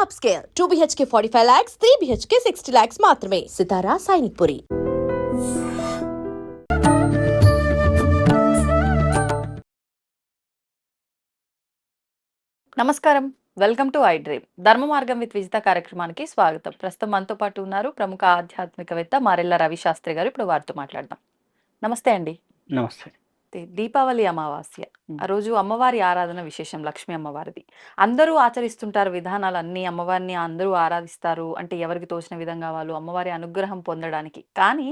upscale. 2 BHK 45 lakhs, 3 BHK 60 lakhs మాత్రమే. సితారా సైనిక్పురి. నమస్కారం, welcome to I dream. ధర్మ మార్గం విత్ విజిత కార్యక్రమానికి స్వాగతం. ప్రస్తుతం మనతో పాటు ఉన్నారు ప్రముఖ ఆధ్యాత్మికవేత్త మారెల్ల రవిశాస్త్రి గారు. ఇప్పుడు వారితో మాట్లాడదాం. నమస్తే అండి. నమస్తే. దీపావళి అమావాస్య ఆ రోజు అమ్మవారి ఆరాధన విశేషం, లక్ష్మీ అమ్మవారిది. అందరూ ఆచరిస్తుంటారు విధానాలు అన్ని, అమ్మవారిని అందరూ ఆరాధిస్తారు. అంటే ఎవరికి తోచిన విధంగా వాళ్ళు అమ్మవారి అనుగ్రహం పొందడానికి. కానీ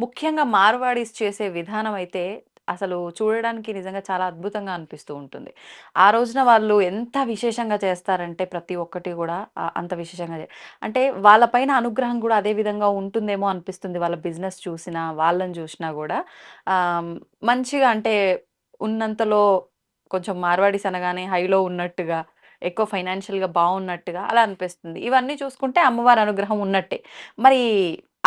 ముఖ్యంగా మార్వాడీస్ చేసే విధానం అయితే అసలు చూడడానికి నిజంగా చాలా అద్భుతంగా అనిపిస్తూ ఉంటుంది. ఆ రోజున వాళ్ళు ఎంత విశేషంగా చేస్తారంటే ప్రతి ఒక్కటి కూడా అంత విశేషంగా అంటే వాళ్ళపైన అనుగ్రహం కూడా అదే విధంగా ఉంటుందేమో అనిపిస్తుంది. వాళ్ళ బిజినెస్ చూసినా, వాళ్ళని చూసినా కూడా మంచిగా అంటే ఉన్నంతలో కొంచెం మార్వాడీస్ అనగానే హైలో ఉన్నట్టుగా, ఎక్కువ ఫైనాన్షియల్‌గా బావున్నట్టుగా అలా అనిపిస్తుంది. ఇవన్నీ చూసుకుంటే అమ్మవారి అనుగ్రహం ఉన్నట్టే. మరి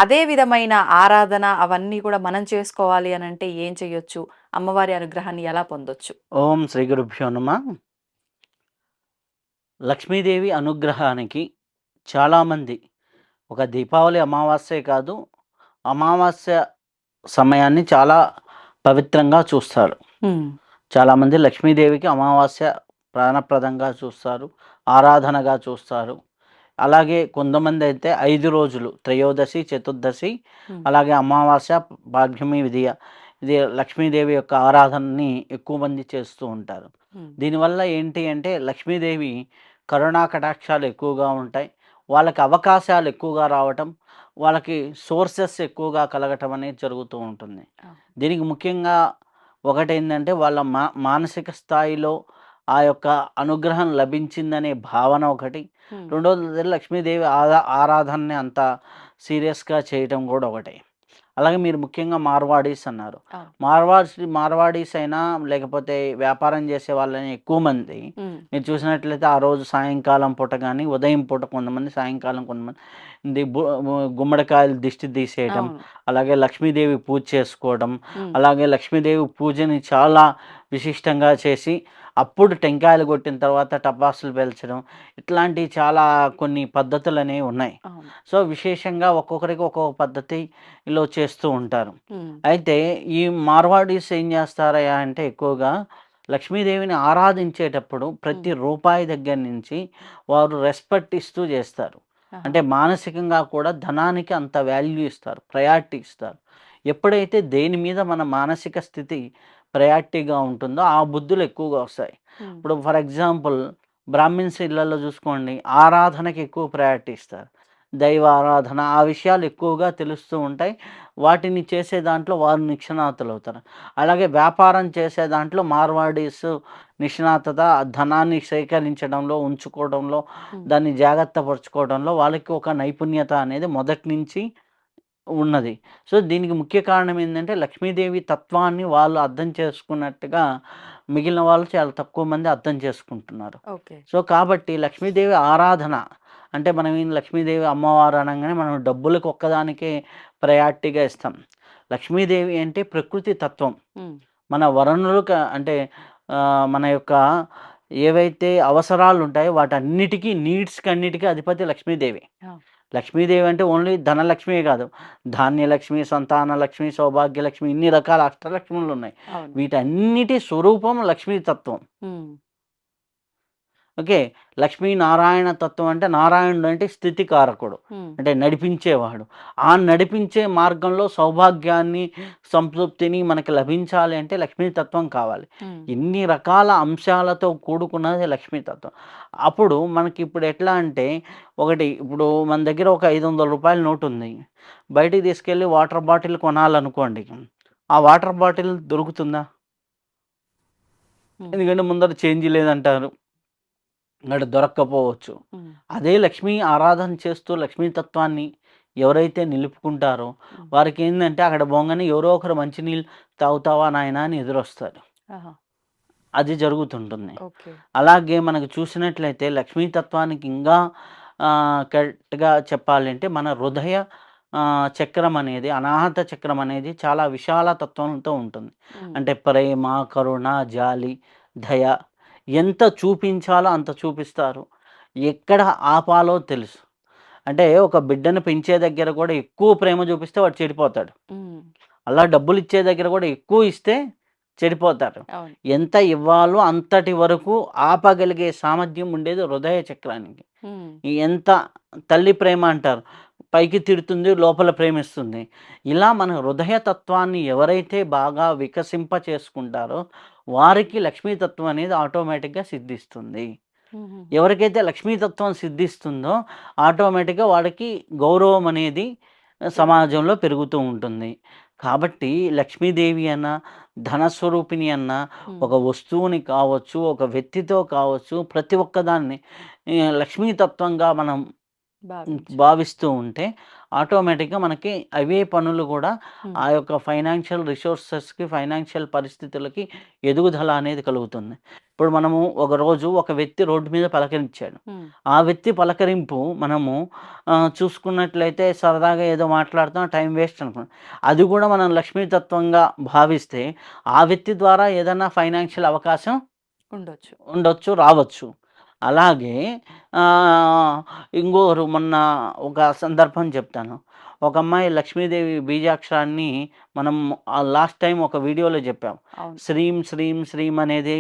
అదే విధమైన ఆరాధన అవన్నీ కూడా మనం చేసుకోవాలి అనంటే ఏం చేయొచ్చు? అమ్మవారి అనుగ్రహాన్ని ఎలా పొందొచ్చు? ఓం శ్రీ గురుభ్యో నమః. లక్ష్మీదేవి అనుగ్రహానికి చాలామంది ఒక దీపావళి అమావాస్యే కాదు, అమావాస్య సమయాన్ని చాలా పవిత్రంగా చూస్తారు. చాలామంది లక్ష్మీదేవికి అమావాస్య ప్రాణప్రదంగా చూస్తారు, ఆరాధనగా చూస్తారు. అలాగే కొంతమంది అయితే 5 రోజులు త్రయోదశి, చతుర్దశి, అలాగే అమావాస్య, భాగ్యమి, విధియ, ఇది లక్ష్మీదేవి యొక్క ఆరాధనని ఎక్కువ మంది చేస్తూ ఉంటారు. దీనివల్ల ఏంటి అంటే లక్ష్మీదేవి కరుణా కటాక్షాలు ఎక్కువగా ఉంటాయి. వాళ్ళకి అవకాశాలు ఎక్కువగా రావటం, వాళ్ళకి సోర్సెస్ ఎక్కువగా కలగటం అనేది జరుగుతూ ఉంటుంది. దీనికి ముఖ్యంగా ఒకటేంటంటే వాళ్ళ మానసిక స్థాయిలో ఆ యొక్క అనుగ్రహం లభించిందనే భావన ఒకటి. రెండోది లక్ష్మీదేవి ఆరాధనని అంత సీరియస్గా చేయటం కూడా ఒకటి. అలాగే మీరు ముఖ్యంగా మార్వాడీస్ అన్నారు. మార్వాడీస్ అయినా లేకపోతే వ్యాపారం చేసే వాళ్ళని ఎక్కువ మంది మీరు చూసినట్లయితే ఆ రోజు సాయంకాలం పూట కానీ ఉదయం పూట కొంతమంది, సాయంకాలం కొంతమంది గుమ్మడికాయలు దిష్టి తీసేయటం, అలాగే లక్ష్మీదేవి పూజ చేసుకోవడం, అలాగే లక్ష్మీదేవి పూజని చాలా విశిష్టంగా చేసి అప్పుడు టెంకాయలు కొట్టిన తర్వాత టపాసులు పేల్చడం, ఇట్లాంటివి చాలా కొన్ని పద్ధతులు అనేవి ఉన్నాయి. సో విశేషంగా ఒక్కొక్కరికి ఒక్కొక్క పద్ధతిలో చేస్తూ ఉంటారు. అయితే ఈ మార్వాడీస్ ఏం చేస్తారయ్యా అంటే ఎక్కువగా లక్ష్మీదేవిని ఆరాధించేటప్పుడు ప్రతి రూపాయి దగ్గర నుంచి వారు రెస్పెక్ట్ ఇస్తూ చేస్తారు. అంటే మానసికంగా కూడా ధనానికి అంత వాల్యూ ఇస్తారు, ప్రయారిటీ ఇస్తారు. ఎప్పుడైతే దేని మీద మన మానసిక స్థితి ప్రయారిటీగా ఉంటుందో ఆ బుద్ధులు ఎక్కువగా వస్తాయి. ఇప్పుడు ఫర్ ఎగ్జాంపుల్ బ్రాహ్మిన్స్ ఇళ్లలో చూసుకోండి, ఆరాధనకి ఎక్కువ ప్రయారిటీ ఇస్తారు. దైవ ఆరాధన ఆ విషయాలు ఎక్కువగా తెలుస్తూ ఉంటాయి. వాటిని చేసే దాంట్లో వారు నిష్ణాతులు అవుతారు. అలాగే వ్యాపారం చేసే దాంట్లో మార్వాడీస్ నిష్ణాతత, ధనాన్ని సేకరించడంలో, ఉంచుకోవడంలో, దాన్ని జాగ్రత్త పరుచుకోవడంలో వాళ్ళకి ఒక నైపుణ్యత అనేది మొదటి నుంచి ఉన్నది. సో దీనికి ముఖ్య కారణం ఏంటంటే లక్ష్మీదేవి తత్వాన్ని వాళ్ళు అర్థం చేసుకున్నట్టుగా మిగిలిన వాళ్ళు చాలా తక్కువ మంది అర్థం చేసుకుంటున్నారు. సో కాబట్టి లక్ష్మీదేవి ఆరాధన అంటే మనం ఏం లక్ష్మీదేవి అమ్మవారు అనగానే మనం డబ్బులకు ఒక్కదానికే ప్రయారిటీగా ఇస్తాం. లక్ష్మీదేవి అంటే ప్రకృతి తత్వం. మన వనరులకు అంటే మన యొక్క ఏవైతే అవసరాలు ఉంటాయో వాటన్నిటికీ నీడ్స్కి అన్నిటికీ అధిపతి లక్ష్మీదేవి. లక్ష్మీదేవి అంటే ఓన్లీ ధనలక్ష్మియే కాదు, ధాన్యలక్ష్మి, సంతాన లక్ష్మి, సౌభాగ్యలక్ష్మి, ఇన్ని రకాల అష్టలక్ష్ములు ఉన్నాయి. వీటన్నిటి స్వరూపం లక్ష్మీతత్వం. ఓకే, లక్ష్మీనారాయణ తత్వం అంటే నారాయణుడు అంటే స్థితికారకుడు, అంటే నడిపించేవాడు. ఆ నడిపించే మార్గంలో సౌభాగ్యాన్ని, సంతృప్తిని మనకి లభించాలి అంటే లక్ష్మీతత్వం కావాలి. ఇన్ని రకాల అంశాలతో కూడుకున్నది లక్ష్మీతత్వం. అప్పుడు మనకి ఇప్పుడు ఎట్లా అంటే ఇప్పుడు మన దగ్గర ఒక 500 రూపాయల నోటు ఉంది, బయటికి తీసుకెళ్ళి వాటర్ బాటిల్ కొనాలనుకోండి, ఆ వాటర్ బాటిల్ దొరుకుతుందా? ఎందుకంటే ముందర చేంజ్ లేదంటారు, అక్కడ దొరక్కపోవచ్చు. అదే లక్ష్మీ ఆరాధన చేస్తూ లక్ష్మీతత్వాన్ని ఎవరైతే నిలుపుకుంటారో వారికి ఏంటంటే అక్కడ బొంగని ఎవరో ఒకరు మంచినీళ్ళు తాగుతావా నాయన అని ఎదురొస్తారు. అది జరుగుతుంటుంది. అలాగే మనకు చూసినట్లయితే లక్ష్మీతత్వానికి ఇంకా కరెక్ట్గా చెప్పాలంటే మన హృదయ చక్రం అనేది, అనాహత చక్రం అనేది చాలా విశాల తత్వంతో ఉంటుంది. అంటే ప్రేమ, కరుణ, జాలి, దయ ఎంత చూపించాలో అంత చూపిస్తారు, ఎక్కడ ఆపాలో తెలుసు. అంటే ఒక బిడ్డను పెంచే దగ్గర కూడా ఎక్కువ ప్రేమ చూపిస్తే వాడు చెడిపోతాడు. ఉమ్, అలా డబ్బులు ఇచ్చే దగ్గర కూడా ఎక్కువ ఇస్తే చెడిపోతారు. అవును. ఎంత ఇవ్వాలో అంతటి వరకు ఆపగలిగే సామర్థ్యం ఉండేది హృదయ చక్రానికి. ఉమ్, ఎంత తల్లి ప్రేమ అంటారు. పైకి తిడుతుంది, లోపల ప్రేమిస్తుంది. ఇలా మన హృదయ తత్వాన్ని ఎవరైతే బాగా వికసింప చేసుకుంటారో వారికి లక్ష్మీతత్వం అనేది ఆటోమేటిక్‌గా సిద్ధిస్తుంది. ఉమ్, ఎవరికైతే లక్ష్మీతత్వం సిద్ధిస్తుందో ఆటోమేటిక్‌గా వాడికి గౌరవం అనేది సమాజంలో పెరుగుతూ ఉంటుంది. కాబట్టి లక్ష్మీదేవి అన్న, ధనస్వరూపిణి అన్న, ఉమ్, ఒక వస్తువుని కావచ్చు, ఒక వ్యక్తితో కావచ్చు, ప్రతి ఒక్కదాన్ని లక్ష్మీతత్వంగా మనం భావించు. భావిస్తూ ఉంటే ఆటోమేటిక్‌గా మనకి అవే పనులు కూడా ఉమ్, ఆ యొక్క ఫైనాన్షియల్ రిసోర్సెస్‌కి, ఫైనాన్షియల్ పరిస్థితులకి ఎదుగుదల అనేది కలుగుతుంది. ఇప్పుడు మనము ఒకరోజు ఒక వ్యక్తి రోడ్డు మీద పలకరించాడు. ఉమ్, ఆ వ్యక్తి పలకరింపు మనము చూసుకున్నట్లయితే సరదాగా ఏదో మాట్లాడుతాం, టైం వేస్ట్ అనుకున్నాం. అది కూడా మనం లక్ష్మీతత్వంగా భావిస్తే ఆ వ్యక్తి ద్వారా ఏదన్నా ఫైనాన్షియల్ అవకాశం ఉండొచ్చు. ఉండొచ్చు, రావచ్చు. అలాగే ఆహ్, ఇంగోరు మొన్న ఒక సందర్భం చెప్తాను. ఒక అమ్మాయి లక్ష్మీదేవి బీజాక్షరాన్ని మనం లాస్ట్ టైం ఒక వీడియోలో చెప్పాం. అవును. శ్రీం, శ్రీం, శ్రీం అనేది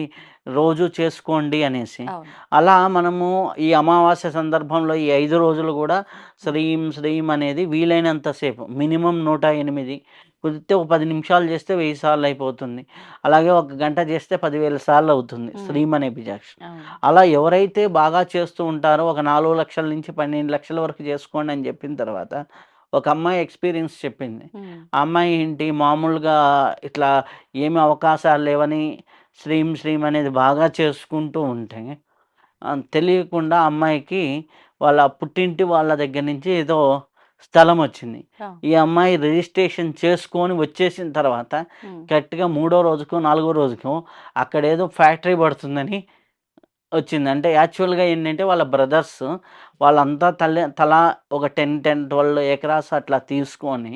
రోజు చేసుకోండి అనేసి. అవును. అలా మనము ఈ అమావాస్య సందర్భంలో ఈ 5 రోజులు కూడా శ్రీం, శ్రీం అనేది వీలైనంత సేపు మినిమమ్ 108 కుదిరితే ఒక 10 నిమిషాలు చేస్తే 1000 సార్లు అయిపోతుంది. అలాగే ఒక గంట చేస్తే 10,000 సార్లు అవుతుంది ఉమ్, శ్రీం అనే బీజాక్షరం. అవును. అలా ఎవరైతే బాగా చేస్తూ ఉంటారో ఒక 4,00,000 నుంచి 12,00,000 వరకు చేసుకోండి అని చెప్పిన తర్వాత ఒక అమ్మాయి ఎక్స్‌పీరియన్స్ చెప్పింది. ఉమ్, ఆ అమ్మాయి ఏంటి మామూలుగా ఇట్లా ఏమి అవకాశాలు లేవని శ్రీం, శ్రీం అనేది బాగా చేసుకుంటూ ఉంటే తెలియకుండా అమ్మాయికి వాళ్ళ పుట్టింటి వాళ్ళ దగ్గర నుంచి ఏదో స్థలం వచ్చింది. ఆ, ఈ అమ్మాయి రిజిస్ట్రేషన్ చేసుకొని వచ్చేసిన తర్వాత ఉమ్, కరెక్ట్‌గా మూడో రోజుకో, నాలుగో రోజుకో అక్కడేదో ఫ్యాక్టరీ పడుతుందని వచ్చింది. అంటే యాక్చువల్‌గా ఏంటంటే వాళ్ళ బ్రదర్స్ వాళ్ళంతా తలా ఒక 12 ఎకరాస్ అట్లా తీసుకొని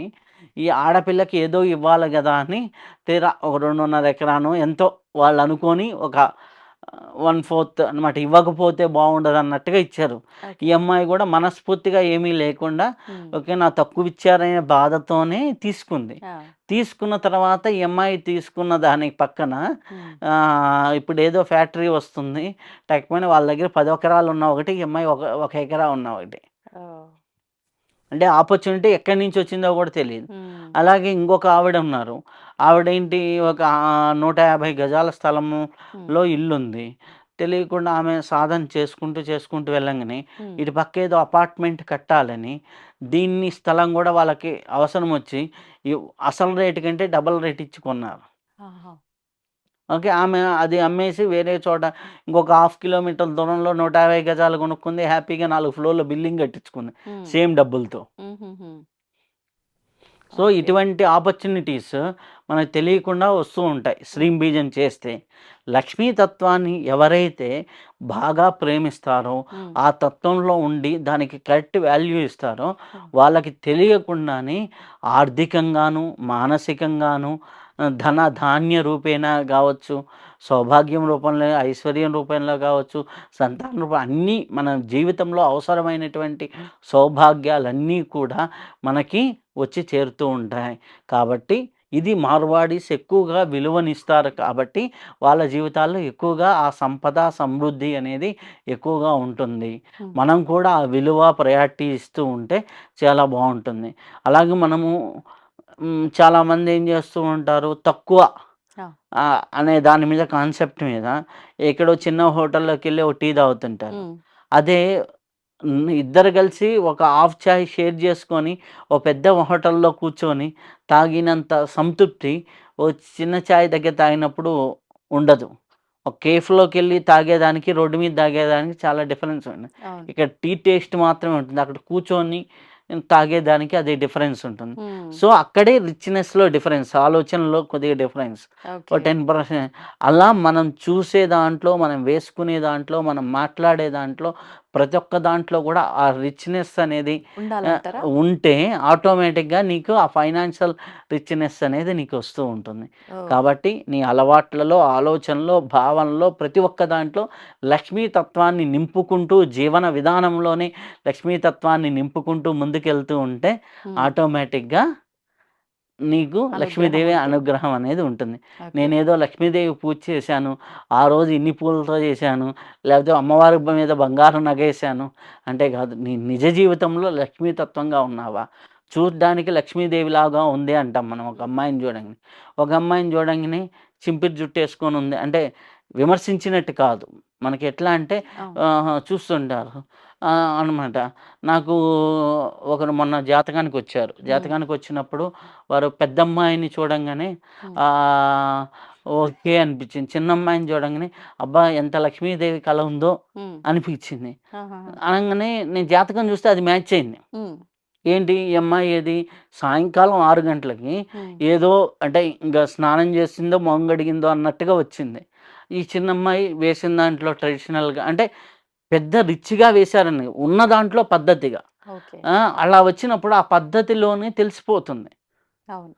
ఈ ఆడపిల్లకి ఏదో ఇవ్వాలి గదా అని తీరా ఒక 2.5 ఎకరానో ఎంతో వాళ్ళు అనుకోని ఒక 1/4 అనమాట ఇవ్వకపోతే బాగుండదన్నట్టుగా ఇచ్చారు. ఈ ఓకే. అమ్మాయి కూడా మనస్ఫూర్తిగా ఏమీ లేకుండా ఉమ్, ఓకే. నా తక్కువ ఇచ్చారనే బాధతోనే తీసుకుంది. ఆ, తీసుకున్న తర్వాత ఈ అమ్మాయి తీసుకున్న దాని పక్కన ఉమ్, ఇప్పుడేదో ఫ్యాక్టరీ వస్తుంది. లేకపోయినా వాళ్ళ దగ్గర 10 ఎకరాలు ఉన్న ఒకటి, ఈ అమ్మాయి ఒక ఎకరా ఉన్న ఒకటి. ఓ, అంటే ఆపర్చునిటీ ఎక్కడి నుంచి వచ్చిందో కూడా తెలీదు. ఉమ్, అలాగే ఇంకొక ఆవిడ ఉన్నారు. ఆవిడేంటి ఒక 150 గజాల ఉమ్, స్థలంలో ఇల్లుంది. తెలియకుండా ఆమె సాధన చేసుకుంటూ వెళ్ళంగానే ఉమ్, ఇటు పక్క ఏదో అపార్ట్మెంట్ కట్టాలని దీన్ని స్థలం కూడా వాళ్ళకి అవసరం వచ్చి ఈ అసలు రేటు కంటే డబుల్ రేట్ ఇచ్చి కొన్నారు. ఆహా, ఓకే. ఆమె అది అమ్మేసి వేరే చోట ఇంకొక హాఫ్ కిలోమీటర్ దూరంలో 150 గజాలు కొనుక్కుంది. హ్యాపీగా 4 ఫ్లోర్‌ల బిల్డింగ్ కట్టించుకుంది. ఉమ్, సేమ్ డబ్బులతో. ఉహుహు, సో, ఓకే. ఇటువంటి ఆపర్చునిటీస్ మనకు తెలియకుండా వస్తూ ఉంటాయి. శ్రీం బీజం చేస్తే. లక్ష్మీ తత్వాన్ని ఎవరైతే బాగా ప్రేమిస్తారో, ఉమ్, ఆ తత్వంలో ఉండి దానికి కరెక్ట్ వాల్యూ ఇస్తారో, ఉమ్, వాళ్ళకి తెలియకుండానే ఆర్థికంగాను, మానసికంగాను ధన ధాన్య రూపేణా గావచ్చు, సౌభాగ్యం రూపంలో, ఐశ్వర్యం రూపంలో గావచ్చు, సంతాన రూపం అన్నీ మన జీవితంలో అవసరమైనటువంటి సౌభాగ్యాలన్నీ కూడా మనకి వచ్చి చేరుతూ ఉంటాయి. కాబట్టి ఇది మార్వాడీస్ ఎక్కువగా విలువనిస్తారు కాబట్టి వాళ్ళ జీవితాల్లో ఎక్కువగా ఆ సంపద, సమృద్ధి అనేది ఎక్కువగా ఉంటుంది. ఉమ్, మనం కూడా ఆ విలువ, ప్రయారిటీ ఇస్తూ ఉంటే చాలా బావుంటుంది. అలాగే మనము చాలామంది ఏం చేస్తూ ఉంటారు తక్కువ ఆ, అనే దాని మీద కాన్సెప్ట్ మీద ఎక్కడో చిన్న హోటల్‌లోకెళ్ళి ఒక టీ తాగుతుంటారు. ఉమ్, అదే ఇద్దరు కలిసి ఒక హాఫ్ చాయ్ షేర్ చేసుకొని, ఓ పెద్ద హోటల్‌లో కూర్చొని తాగినంత సంతృప్తి ఓ చిన్న చాయ్ దగ్గర తాగినప్పుడు ఉండదు. ఒక కేఫ్‌లోకెళ్ళి తాగేదానికి, రోడ్డు మీద తాగేదానికి చాలా డిఫరెన్స్ ఉంది. అవును. ఇక్కడ టీ టేస్ట్ మాత్రమే ఉంటుంది. అక్కడ కూర్చొని తాగేదానికి అదే డిఫరెన్స్ ఉంటుంది. ఉమ్, సో, అక్కడే రిచ్‌నెస్‌లో డిఫరెన్స్, ఆలోచనలో కొద్దిగా డిఫరెన్స్. ఓ ఓకే. 10% అలా మనం చూసే దాంట్లో, మనం వేసుకునే దాంట్లో, మనం మాట్లాడే దాంట్లో ప్రతి ఒక్క దాంట్లో కూడా ఆ రిచ్‌నెస్ అనేది ఉండాలంటారా? ఉంటే ఆటోమేటిక్‌గా నీకు ఆ ఫైనాన్షియల్ రిచ్‌నెస్ అనేది నీకు వస్తూ ఉంటుంది. ఓహ్! కాబట్టి నీ అలవాట్లలో, ఆలోచనలో, భావనలో ప్రతి ఒక్క దాంట్లో లక్ష్మీ తత్వాన్ని నింపుకుంటూ జీవన విధానంలోనే లక్ష్మీ తత్వాన్ని నింపుకుంటూ ముందుకెళ్తూ ఉంటే హ్మ్. ఆటోమేటిక్‌గా నీకు అనుగ్రహం లక్ష్మీదేవి ఉంటుంది. అనుగ్రహం అనేది ఉంటుంది. ఓకే. నేనేదో లక్ష్మీదేవి పూజ చేశాను, ఆ రోజు ఇన్ని పూలతో చేశాను, లేకపోతే అమ్మవారి మీద బంగారం నగేశాను అంటే కాదు. నీ నిజ జీవితంలో లక్ష్మీతత్వంగా ఉన్నావా? చూడ్డానికి లక్ష్మీదేవిలాగా ఉంది అంటాం మనం ఒక అమ్మాయిని చూడంగానే. ఒక అమ్మాయిని చూడంగానే చింపిరి జుట్టేసుకొని ఉంది అంటే విమర్శించినట్టు కాదు. మనకి ఎట్లా అంటే అవును. చూస్తుంటారు. అనమాట. నాకు ఒకరు మొన్న జాతకానికొచ్చారు. హ్మ్. జాతకానికొచ్చినప్పుడు వారు పెద్దమ్మాయిని చూడంగానే హ్మ్. ఆహ్, ఓకే అనిపించింది. చిన్నమ్మాయిని చూడంగానే అబ్బా! ఎంత లక్ష్మీదేవి కళ ఉందో హ్మ్. అనిపించింది. ఆహాహా! అనంగానే నేను జాతకం చూస్తే అది మ్యాచ్ అయింది. హ్మ్. ఏంటి ఈ అమ్మాయి ఏది సాయంకాలం 6 గంటలకి హ్మ్. ఏదో అంటే ఇంక స్నానం చేసిందో, మొహం కడిగిందో అన్నట్టుగా వచ్చింది. ఈ చిన్నమ్మాయి వేసిన దాంట్లో ట్రెడిషనల్‌గా అంటే పెద్ద రిచ్‌గా వేశారని ఉన్న దాంట్లో పద్ధతిగా. ఓకే. ఆ! అలా వచ్చినప్పుడు ఆ పద్ధతిలోనే తెలిసిపోతుంది. అవును.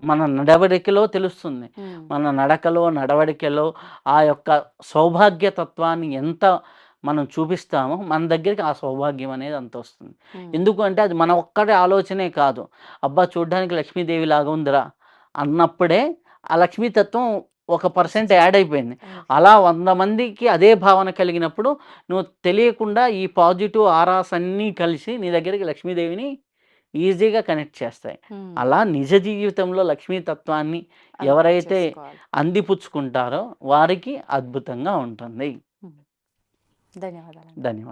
మన నడవడికలో తెలుస్తుంది. హ్మ్. మన నడకలో, నడవడికలో ఆ యొక్క సౌభాగ్యతత్వాన్ని ఎంత మనం చూపిస్తామో, మన దగ్గరికి ఆ సౌభాగ్యం అనేది అంతొస్తుంది. హ్మ్. ఎందుకు అంటే అది మన ఒక్కడి ఆలోచనే కాదు. అబ్బా! చూడ్డానికి లక్ష్మీదేవిలాగా ఉందిరా అన్నప్పుడే ఆ లక్ష్మీతత్వం ఒక పర్సెంట్ యాడ్ అయిపోయింది. ఓకే. అలా 100 మందికి అదే భావన కలిగినప్పుడు నువ్వు తెలియకుండా ఈ పాజిటివ్ ఆరాస్ అన్నీ కలిసి నీ దగ్గరికి లక్ష్మీదేవిని ఈజీగా కనెక్ట్ చేస్తాయి. హ్మ్. అలా నిజ జీవితంలో లక్ష్మీతత్వాన్ని అలవాటు ఎవరైతే చేసుకోవాలి. అందిపుచ్చుకుంటారో వారికి అద్భుతంగా ఉంటుంది. హ్మ్. ధన్యవాదాలండి. ధన్యవాదాలు.